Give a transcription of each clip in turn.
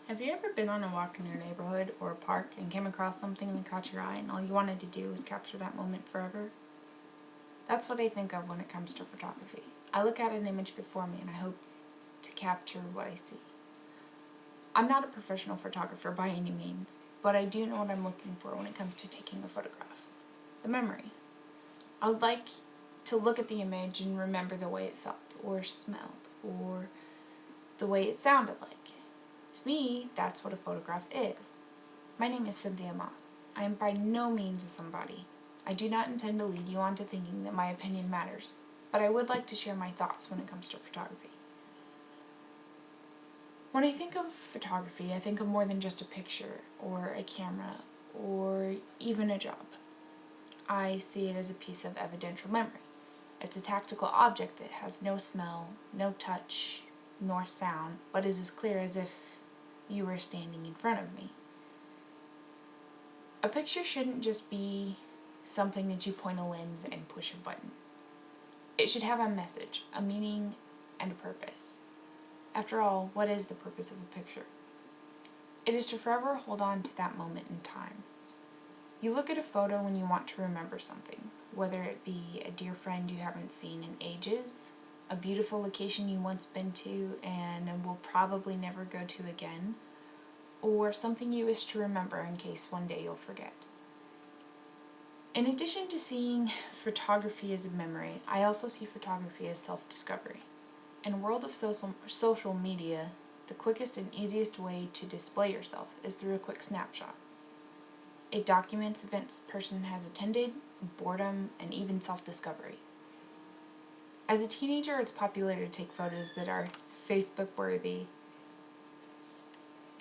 Have you ever been on a walk in your neighborhood or a park and came across something that caught your eye and all you wanted to do was capture that moment forever? That's what I think of when it comes to photography. I look at an image before me and I hope to capture what I see. I'm not a professional photographer by any means, but I do know what I'm looking for when it comes to taking a photograph. The memory. I would like to look at the image and remember the way it felt, or smelled, or the way it sounded like. To me, that's what a photograph is. My name is Cynthia Moss. I am by no means a somebody. I do not intend to lead you on to thinking that my opinion matters, but I would like to share my thoughts when it comes to photography. When I think of photography, I think of more than just a picture, or a camera, or even a job. I see it as a piece of evidential memory. It's a tactical object that has no smell, no touch, nor sound, but is as clear as if you were standing in front of me. A picture shouldn't just be something that you point a lens and push a button. It should have a message, a meaning, and a purpose. After all, what is the purpose of a picture? It is to forever hold on to that moment in time. You look at a photo when you want to remember something, whether it be a dear friend you haven't seen in ages, a beautiful location you once been to and will probably never go to again, or something you wish to remember in case one day you'll forget. In addition to seeing photography as a memory, I also see photography as self-discovery. In a world of social media, the quickest and easiest way to display yourself is through a quick snapshot. It documents events a person has attended, boredom, and even self-discovery. As a teenager, it's popular to take photos that are Facebook-worthy,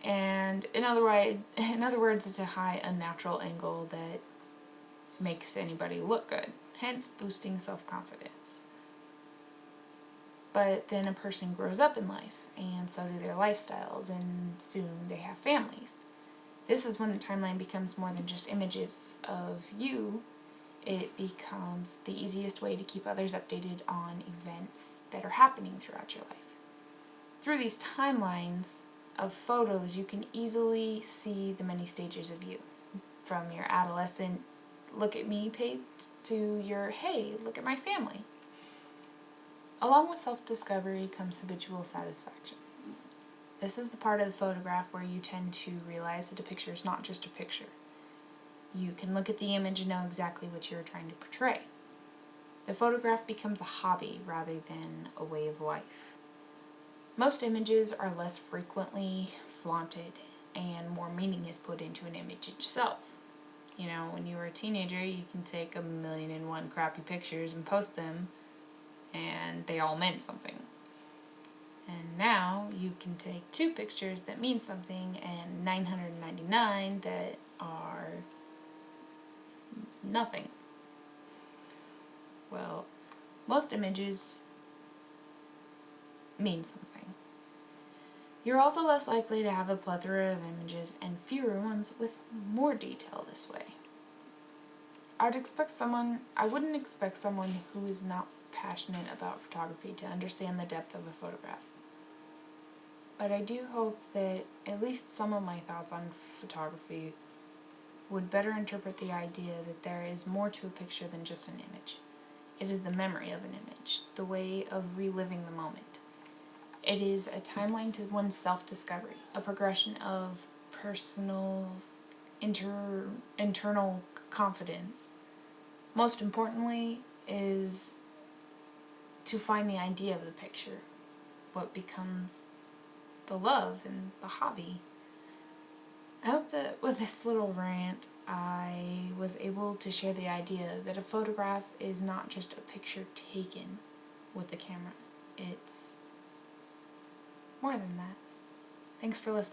and in other words, it's a high, unnatural angle that makes anybody look good, hence boosting self-confidence. But then a person grows up in life, and so do their lifestyles, and soon they have families. This is when the timeline becomes more than just images of you. It becomes the easiest way to keep others updated on events that are happening throughout your life. Through these timelines of photos, you can easily see the many stages of you, from your adolescent look at me page to your hey, look at my family. Along with self-discovery comes habitual satisfaction. This is the part of the photograph where you tend to realize that a picture is not just a picture. You can look at the image and know exactly what you're trying to portray. The photograph becomes a hobby rather than a way of life. Most images are less frequently flaunted, and more meaning is put into an image itself. You know, when you were a teenager, you can take 1,000,001 crappy pictures and post them, and they all meant something. And now you can take 2 pictures that mean something and 999 that are nothing. Well, most images mean something. You're also less likely to have a plethora of images and fewer ones with more detail this way. I wouldn't expect someone who is not passionate about photography to understand the depth of a photograph. But I do hope that at least some of my thoughts on photography would better interpret the idea that there is more to a picture than just an image. It is the memory of an image, the way of reliving the moment. It is a timeline to one's self-discovery, a progression of personal, internal confidence. Most importantly is to find the idea of the picture, what becomes the love and the hobby. I hope that with this little rant I was able to share the idea that a photograph is not just a picture taken with the camera. It's more than that. Thanks for listening.